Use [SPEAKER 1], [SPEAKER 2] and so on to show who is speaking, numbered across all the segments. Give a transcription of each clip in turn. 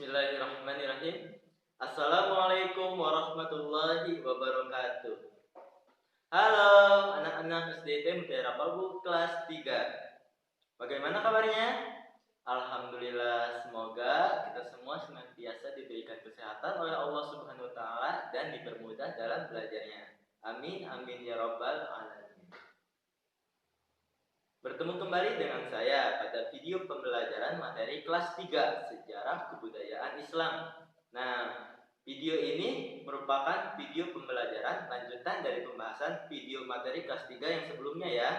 [SPEAKER 1] Bismillahirrahmanirrahim. Assalamualaikum warahmatullahi wabarakatuh. Halo anak-anak SDT Mutiara Kalbu kelas 3. Bagaimana kabarnya? Alhamdulillah, semoga kita semua senantiasa diberikan kesehatan oleh Allah Subhanahu wa taala dan dipermudah dalam belajarnya. Amin amin ya rabbal alamin. Bertemu kembali dengan saya pada video pembelajaran materi kelas 3 Sejarah Kebudayaan Islam. Nah, video ini merupakan video pembelajaran lanjutan dari pembahasan video materi kelas 3 yang sebelumnya ya.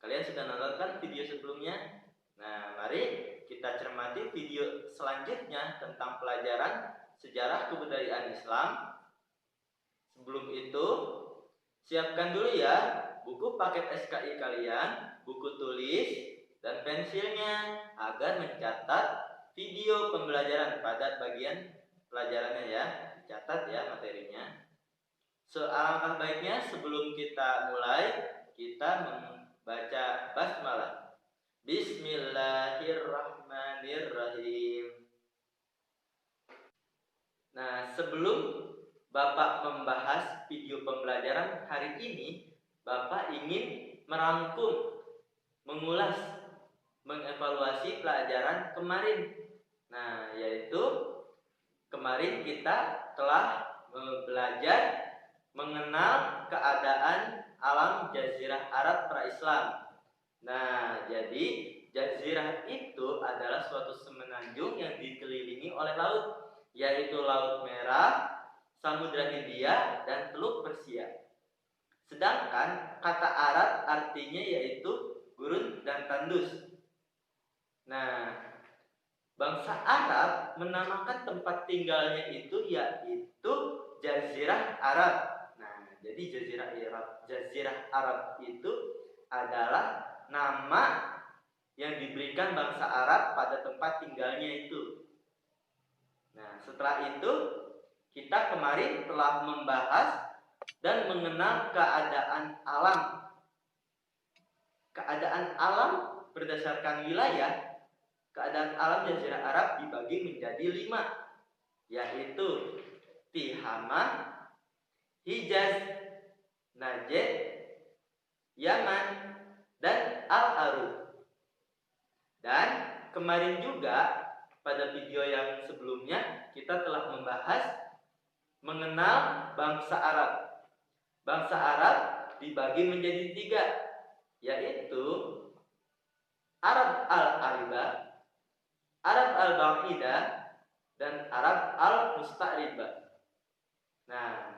[SPEAKER 1] Kalian sudah nonton kan video sebelumnya? Nah, mari kita cermati video selanjutnya tentang pelajaran Sejarah Kebudayaan Islam. Sebelum itu, siapkan dulu ya buku paket SKI kalian, buku tulis, dan pensilnya agar mencatat video pembelajaran pada bagian pelajarannya ya. Dicatat ya materinya. Alangkah baiknya sebelum kita mulai, kita membaca basmalah. Bismillahirrahmanirrahim. Nah, sebelum Bapak membahas video pembelajaran hari ini, Bapak ingin merangkum, mengulas, mengevaluasi pelajaran kemarin. Nah, yaitu kemarin kita telah belajar mengenal keadaan alam Jazirah Arab pra-Islam. Nah, jadi Jazirah itu adalah suatu semenanjung yang dikelilingi oleh laut, yaitu Laut Merah, Samudra Hindia, dan Teluk Persia. Sedangkan kata Arab artinya yaitu gurun dan tandus. Nah, bangsa Arab menamakan tempat tinggalnya itu yaitu Jazirah Arab. Nah, jadi Jazirah Arab itu adalah nama yang diberikan bangsa Arab pada tempat tinggalnya itu. Nah, setelah itu kita kemarin telah membahas dan mengenal keadaan alam. Keadaan alam berdasarkan wilayah, keadaan alam Jazirah Arab dibagi menjadi 5, yaitu Tihamah, Hijaz, Najd, Yaman, dan Al-Arub. Dan kemarin juga pada video yang sebelumnya kita telah membahas mengenal bangsa Arab. Bangsa Arab dibagi menjadi 3, yaitu Arab al-Aribah, Arab al-Ba'idah, dan Arab al-Musta'ribah. Nah,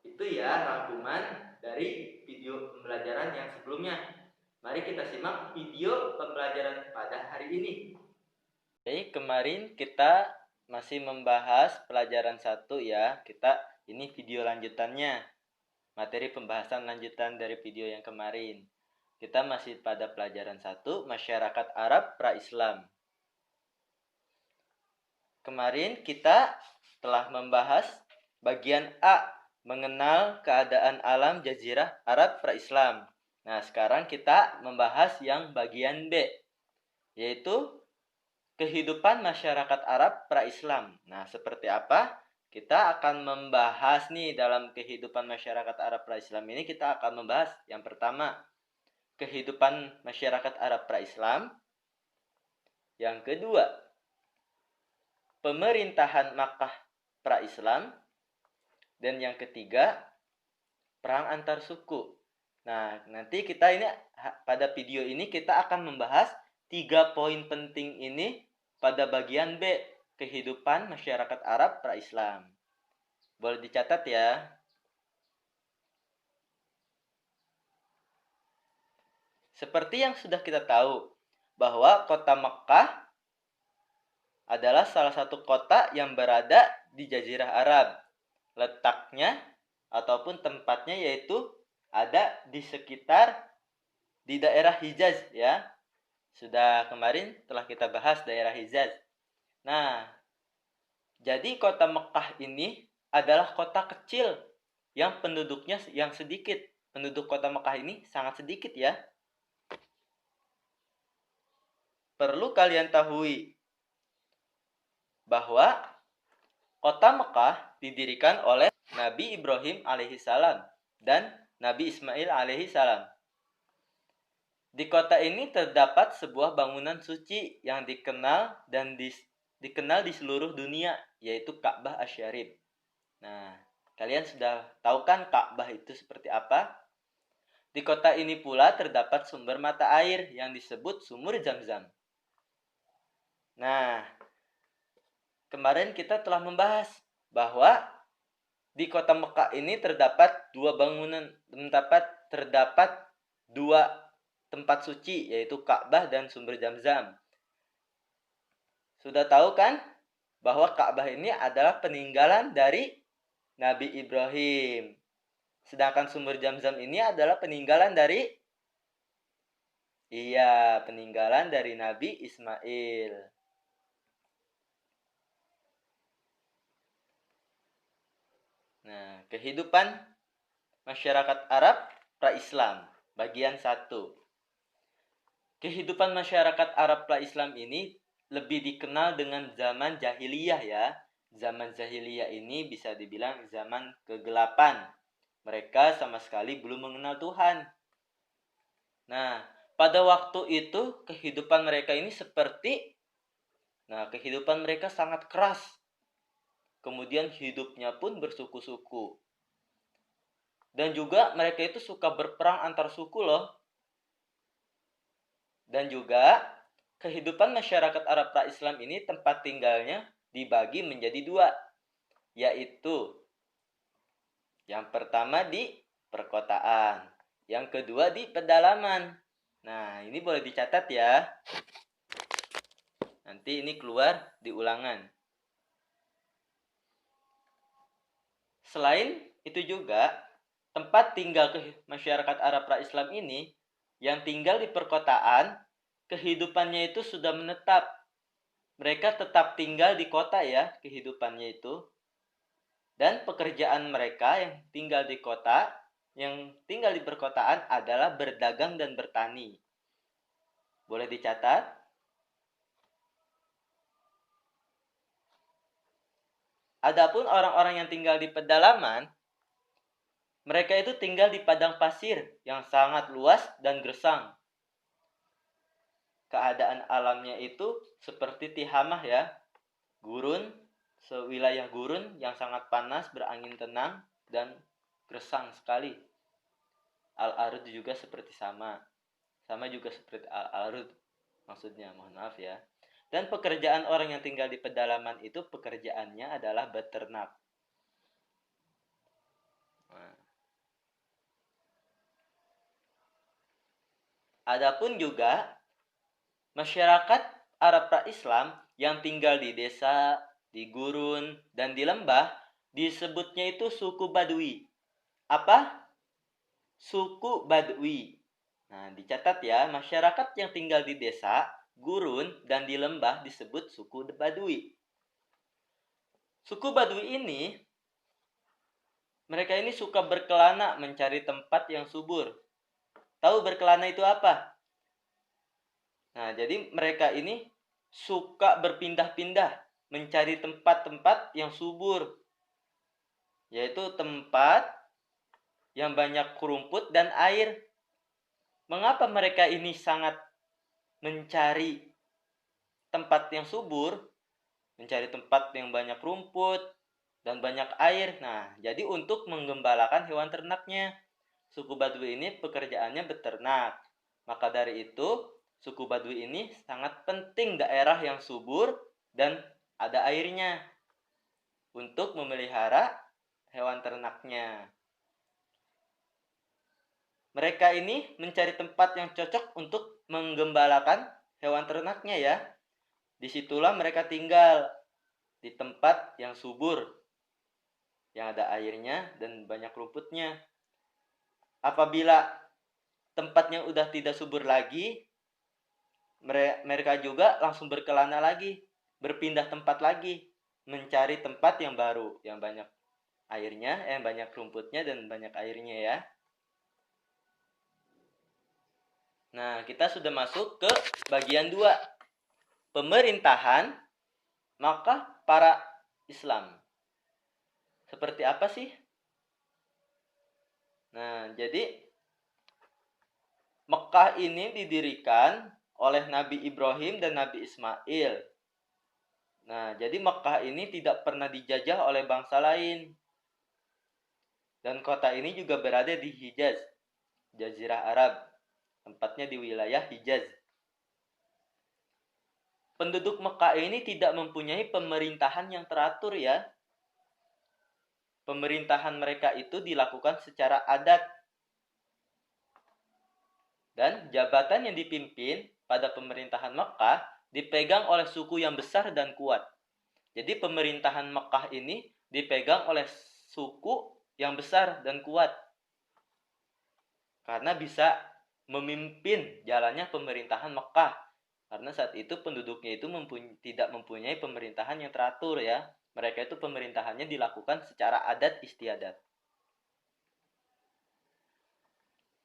[SPEAKER 1] itu ya rangkuman dari video pembelajaran yang sebelumnya. Mari kita simak video pembelajaran pada hari ini. Jadi kemarin kita masih membahas pelajaran 1 ya. Ini video lanjutannya. Materi pembahasan lanjutan dari video yang kemarin. Kita masih pada pelajaran 1, Masyarakat Arab pra-Islam. Kemarin kita telah membahas bagian A, mengenal keadaan alam Jazirah Arab pra-Islam. Nah, sekarang kita membahas yang bagian B, yaitu kehidupan masyarakat Arab pra-Islam. Nah, seperti apa? Kita akan membahas nih dalam kehidupan masyarakat Arab pra-Islam ini, kita akan membahas yang pertama, kehidupan masyarakat Arab pra-Islam. Yang kedua, pemerintahan Makkah pra-Islam. Dan yang ketiga, perang antar suku. Nah, nanti pada video ini kita akan membahas 3 poin penting ini pada bagian B, kehidupan masyarakat Arab pra-Islam. Boleh dicatat ya. Seperti yang sudah kita tahu, bahwa kota Mekkah adalah salah satu kota yang berada di Jazirah Arab. Letaknya ataupun tempatnya yaitu ada di daerah Hijaz ya. Sudah kemarin telah kita bahas daerah Hijaz. Nah, jadi kota Mekkah ini adalah kota kecil yang penduduknya yang sedikit. Penduduk kota Mekkah ini sangat sedikit ya. Perlu kalian tahu bahwa kota Mekah didirikan oleh Nabi Ibrahim alaihissalam dan Nabi Ismail alaihissalam. Di kota ini terdapat sebuah bangunan suci yang dikenal di seluruh dunia, yaitu Ka'bah Asy-Syarif. Nah, kalian sudah tahu kan Ka'bah itu seperti apa? Di kota ini pula terdapat sumber mata air yang disebut sumur Zam-Zam. Nah, kemarin kita telah membahas bahwa di kota Mekah ini terdapat dua tempat suci, yaitu Ka'bah dan sumber Zam-Zam. Sudah tahu kan bahwa Ka'bah ini adalah peninggalan dari Nabi Ibrahim. Sedangkan sumber Zam-Zam ini adalah peninggalan dari Nabi Ismail. Nah, kehidupan masyarakat Arab pra-Islam, bagian 1. Kehidupan masyarakat Arab pra-Islam ini lebih dikenal dengan zaman jahiliyah ya. Zaman jahiliyah ini bisa dibilang zaman kegelapan. Mereka sama sekali belum mengenal Tuhan. Nah, pada waktu itu kehidupan mereka ini kehidupan mereka sangat keras. Kemudian hidupnya pun bersuku-suku. Dan juga mereka itu suka berperang antar suku loh. Dan juga kehidupan masyarakat Arab pra-Islam ini tempat tinggalnya dibagi menjadi 2. Yaitu yang pertama di perkotaan, yang kedua di pedalaman. Nah, ini boleh dicatat ya. Nanti ini keluar di ulangan. Selain itu juga, tempat tinggal masyarakat Arab pra-Islam ini, yang tinggal di perkotaan, kehidupannya itu sudah menetap. Mereka tetap tinggal di kota ya, kehidupannya itu. Dan pekerjaan mereka yang tinggal di perkotaan adalah berdagang dan bertani. Boleh dicatat? Adapun orang-orang yang tinggal di pedalaman, mereka itu tinggal di padang pasir yang sangat luas dan gersang. Keadaan alamnya itu seperti Tihamah ya, sewilayah gurun yang sangat panas, berangin tenang, dan gersang sekali. Al-Arud juga seperti sama juga seperti Al-Arud, maksudnya, mohon maaf ya. Dan pekerjaan orang yang tinggal di pedalaman itu pekerjaannya adalah beternak. Adapun juga masyarakat Arab pra-Islam yang tinggal di desa, di gurun, dan di lembah disebutnya itu suku Badui. Apa? Suku Badui. Nah, dicatat ya, masyarakat yang tinggal di desa, gurun, dan di lembah disebut suku Badui. Suku Badui ini, mereka ini suka berkelana mencari tempat yang subur. Tahu berkelana itu apa? Nah, jadi mereka ini suka berpindah-pindah mencari tempat-tempat yang subur, yaitu tempat yang banyak rumput dan air. Mengapa mereka ini sangat mencari tempat yang subur, mencari tempat yang banyak rumput dan banyak air? Nah, jadi untuk menggembalakan hewan ternaknya. Suku Badui ini pekerjaannya beternak. Maka dari itu, suku Badui ini sangat penting daerah yang subur dan ada airnya untuk memelihara hewan ternaknya. Mereka ini mencari tempat yang cocok untuk menggembalakan hewan ternaknya ya. Disitulah mereka tinggal, di tempat yang subur, yang ada airnya dan banyak rumputnya. Apabila tempatnya udah tidak subur lagi, mereka juga langsung berkelana lagi, berpindah tempat lagi, mencari tempat yang baru, yang banyak airnya, banyak rumputnya dan banyak airnya ya. Nah, kita sudah masuk ke bagian 2. Pemerintahan. Maka para Islam. Seperti apa sih? Nah, jadi Mekah ini didirikan oleh Nabi Ibrahim dan Nabi Ismail. Nah, jadi Mekah ini tidak pernah dijajah oleh bangsa lain. Dan kota ini juga berada di Hijaz, Jazirah Arab. Tempatnya di wilayah Hijaz. Penduduk Mekah ini tidak mempunyai pemerintahan yang teratur ya. Pemerintahan mereka itu dilakukan secara adat. Dan jabatan yang dipimpin pada pemerintahan Mekah dipegang oleh suku yang besar dan kuat. Jadi pemerintahan Mekah ini dipegang oleh suku yang besar dan kuat. Karena bisa memimpin jalannya pemerintahan Mekah. Karena saat itu penduduknya itu tidak mempunyai pemerintahan yang teratur ya. Mereka itu pemerintahannya dilakukan secara adat istiadat.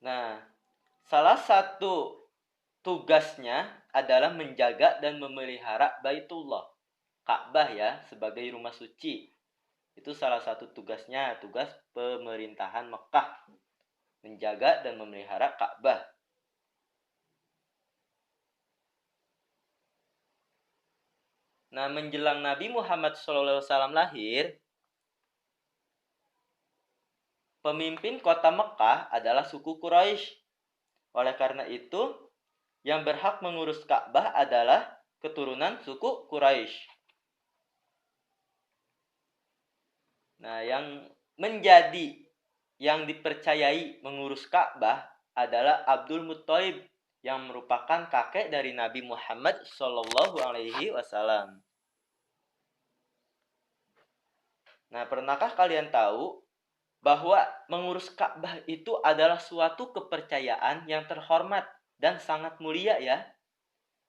[SPEAKER 1] Nah, salah satu tugasnya adalah menjaga dan memelihara Baitullah, Ka'bah ya, sebagai rumah suci. Itu salah satu tugasnya, tugas pemerintahan Mekah. Menjaga dan memelihara Ka'bah. Nah, menjelang Nabi Muhammad SAW lahir, pemimpin kota Mekah adalah suku Quraisy. Oleh karena itu, yang berhak mengurus Ka'bah adalah keturunan suku Quraisy. Nah, yang dipercayai mengurus Ka'bah adalah Abdul Muttalib yang merupakan kakek dari Nabi Muhammad SAW. Nah, pernahkah kalian tahu bahwa mengurus Ka'bah itu adalah suatu kepercayaan yang terhormat dan sangat mulia ya?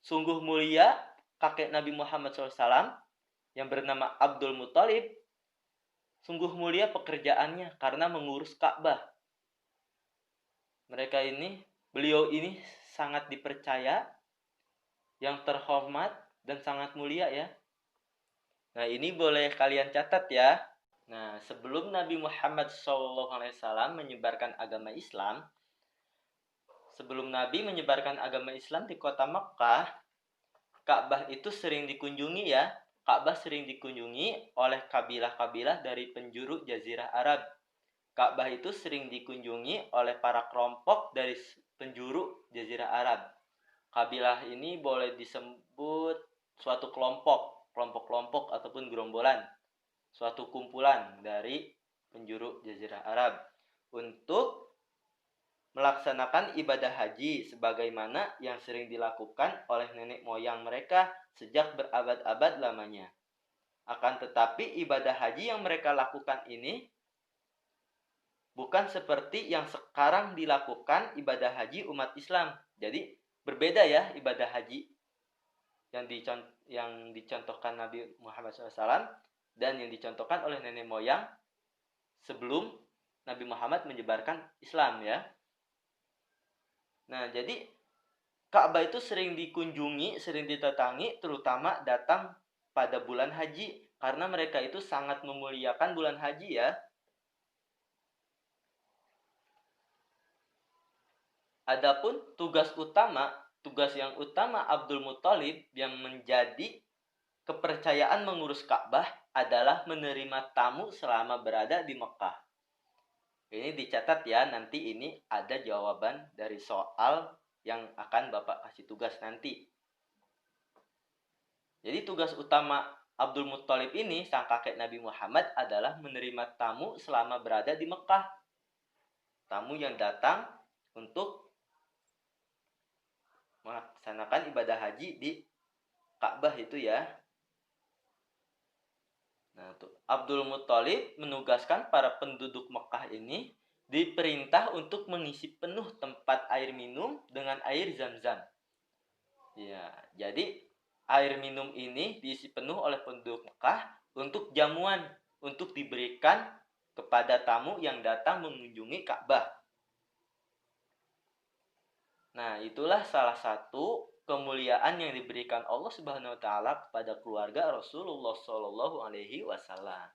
[SPEAKER 1] Sungguh mulia kakek Nabi Muhammad SAW yang bernama Abdul Muttalib. Sungguh mulia pekerjaannya karena mengurus Ka'bah. Beliau ini sangat dipercaya, yang terhormat dan sangat mulia ya. Nah, ini boleh kalian catat ya. Nah, sebelum Nabi Muhammad SAW menyebarkan agama Islam, sebelum Nabi menyebarkan agama Islam di kota Mekah, Ka'bah itu sering dikunjungi ya. Ka'bah sering dikunjungi oleh kabilah-kabilah dari penjuru Jazirah Arab. Ka'bah itu sering dikunjungi oleh para kelompok dari penjuru Jazirah Arab. Kabilah ini boleh disebut suatu kelompok ataupun gerombolan, suatu kumpulan dari penjuru Jazirah Arab untuk melaksanakan ibadah haji sebagaimana yang sering dilakukan oleh nenek moyang mereka sejak berabad-abad lamanya. Akan tetapi ibadah haji yang mereka lakukan ini bukan seperti yang sekarang dilakukan ibadah haji umat Islam. Jadi berbeda ya ibadah haji yang dicontohkan Nabi Muhammad SAW dan yang dicontohkan oleh nenek moyang sebelum Nabi Muhammad menyebarkan Islam ya. Nah, jadi Ka'bah itu sering dikunjungi, sering ditetangi, terutama datang pada bulan haji. Karena mereka itu sangat memuliakan bulan haji ya. Adapun tugas yang utama Abdul Muttalib yang menjadi kepercayaan mengurus Ka'bah adalah menerima tamu selama berada di Mekah. Ini dicatat ya, nanti ini ada jawaban dari soal yang akan Bapak kasih tugas nanti. Jadi tugas utama Abdul Muttalib ini, sang kakek Nabi Muhammad, adalah menerima tamu selama berada di Mekah. Tamu yang datang untuk melaksanakan ibadah haji di Ka'bah itu ya. Nah, Abdul Muttalib menugaskan para penduduk Mekah ini diperintah untuk mengisi penuh tempat air minum dengan air Zam-Zam. Ya, jadi air minum ini diisi penuh oleh penduduk Mekah untuk jamuan, untuk diberikan kepada tamu yang datang mengunjungi Ka'bah. Nah, itulah salah satu kemuliaan yang diberikan Allah Subhanahu wa taala kepada keluarga Rasulullah Shallallahu alaihi wasallam.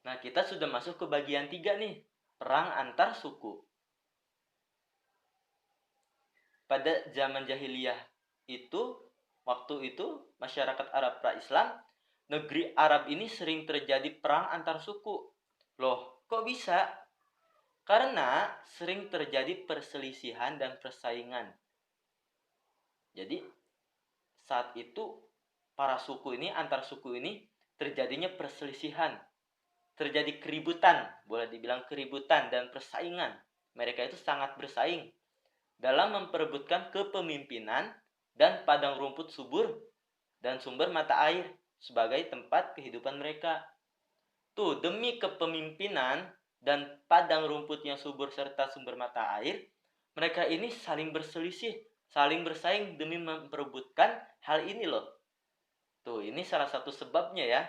[SPEAKER 1] Nah, kita sudah masuk ke bagian 3 nih, perang antar suku. Pada zaman jahiliyah itu, waktu itu masyarakat Arab pra-Islam, negeri Arab ini sering terjadi perang antar suku. Loh, kok bisa? Karena sering terjadi perselisihan dan persaingan. Jadi saat itu para suku ini, antar suku ini terjadinya perselisihan, terjadi keributan, boleh dibilang keributan dan persaingan. Mereka itu sangat bersaing dalam memperebutkan kepemimpinan dan padang rumput subur dan sumber mata air sebagai tempat kehidupan mereka. Tuh, demi kepemimpinan dan padang rumput yang subur serta sumber mata air, mereka ini saling berselisih, saling bersaing demi memperebutkan hal ini loh. Tuh, ini salah satu sebabnya ya.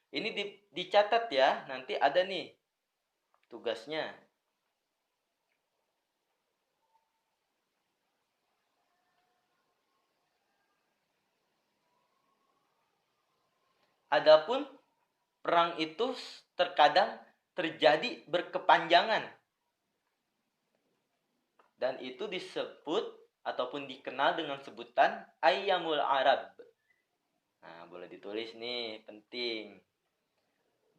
[SPEAKER 1] Ini dicatat ya, nanti ada nih tugasnya. Adapun perang itu terkadang terjadi berkepanjangan. Dan itu disebut ataupun dikenal dengan sebutan Ayyamul Arab. Nah, boleh ditulis nih, penting.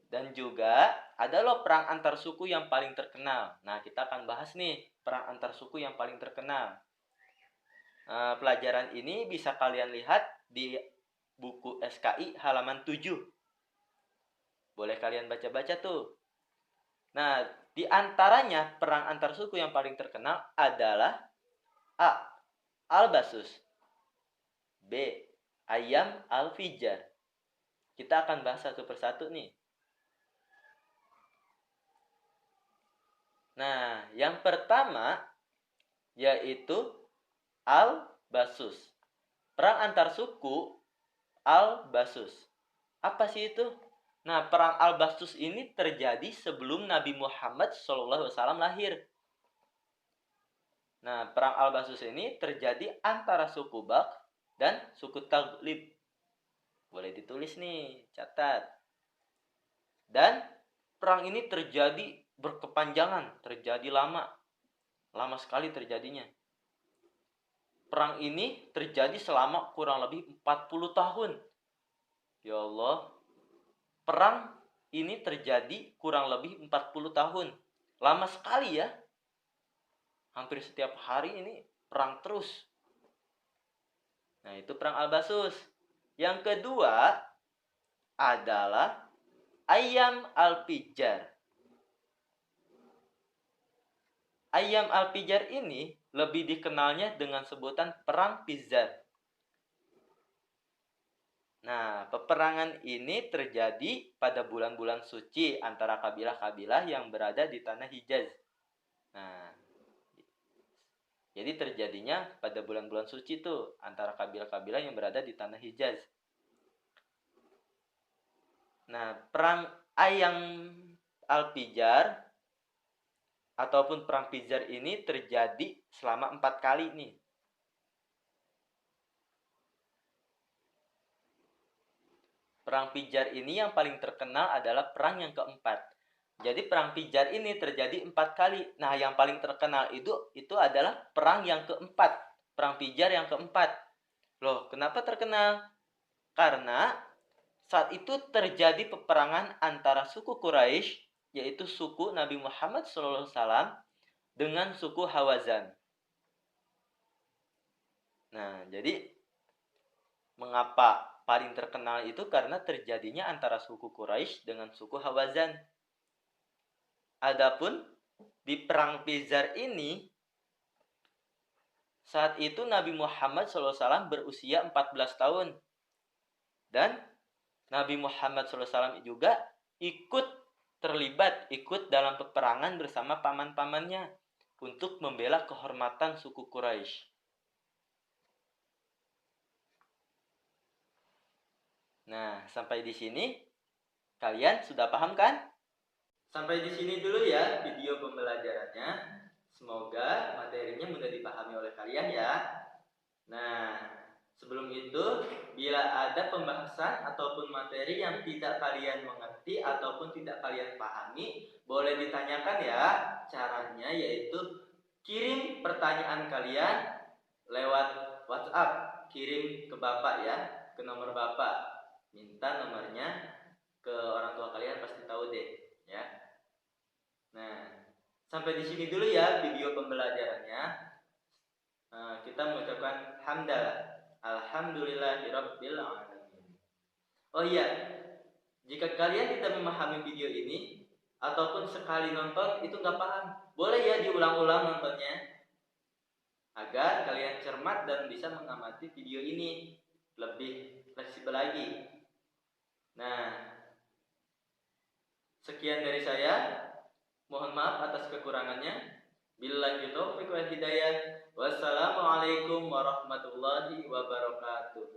[SPEAKER 1] Dan juga ada loh perang antar suku yang paling terkenal. Nah, kita akan bahas nih perang antar suku yang paling terkenal. Pelajaran ini bisa kalian lihat di buku SKI halaman 7. Boleh kalian baca-baca tuh. Nah, di antaranya perang antar suku yang paling terkenal adalah A. Al-Basus, B. Ayyam Al-Fijar. Kita akan bahas satu persatu nih. Nah, yang pertama yaitu Al-Basus. Perang antar suku Al-Basus. Apa sih itu? Nah, perang Al-Basus ini terjadi sebelum Nabi Muhammad SAW lahir. Nah, perang Al-Basus ini terjadi antara suku Bak dan suku Taghlib. Boleh ditulis nih, catat. Dan perang ini terjadi berkepanjangan, terjadi lama sekali terjadinya. Perang ini terjadi selama kurang lebih 40 tahun. Ya Allah, perang ini terjadi kurang lebih 40 tahun. Lama sekali ya. Hampir setiap hari ini perang terus. Nah, itu perang Al-Basus. Yang kedua adalah Ayyam Al-Fijar. Ayyam Al-Fijar ini lebih dikenalnya dengan sebutan Perang Pizar. Nah, peperangan ini terjadi pada bulan-bulan suci antara kabilah-kabilah yang berada di tanah Hijaz. Nah, jadi terjadinya pada bulan-bulan suci tuh antara kabilah-kabilah yang berada di tanah Hijaz. Nah, perang Ayyam Al-Fijar ataupun perang Pizar ini terjadi selama 4 kali nih. Perang Pijar ini yang paling terkenal adalah perang yang keempat. Jadi perang Pijar ini terjadi 4 kali. Nah, yang paling terkenal itu adalah perang yang keempat. Perang Pijar yang keempat. Loh, kenapa terkenal? Karena saat itu terjadi peperangan antara suku Quraisy, yaitu suku Nabi Muhammad SAW, dengan suku Hawazan. Nah, jadi mengapa paling terkenal itu karena terjadinya antara suku Quraisy dengan suku Hawazan. Adapun di perang Pizar ini, saat itu Nabi Muhammad SAW berusia 14 tahun. Dan Nabi Muhammad SAW juga ikut dalam peperangan bersama paman-pamannya untuk membela kehormatan suku Quraisy. Nah, sampai di sini kalian sudah paham kan? Sampai di sini dulu ya video pembelajarannya. Semoga materinya mudah dipahami oleh kalian ya. Nah, sebelum itu, bila ada pembahasan ataupun materi yang tidak kalian mengerti ataupun tidak kalian pahami, boleh ditanyakan ya. Caranya yaitu kirim pertanyaan kalian lewat WhatsApp. Kirim ke Bapak ya, ke nomor Bapak. Minta nomornya ke orang tua kalian, pasti tahu deh ya. Nah, sampai di sini dulu ya video pembelajarannya. Kita mengucapkan hamdalah, alhamdulillahirabbil alamin. Oh iya, jika kalian tidak memahami video ini ataupun sekali nonton itu nggak paham, boleh ya diulang-ulang nontonnya agar kalian cermat dan bisa mengamati video ini lebih fleksibel lagi. Nah, sekian dari saya. Mohon maaf atas kekurangannya. Billahi taufiq wal hidayah. Wassalamualaikum warahmatullahi wabarakatuh.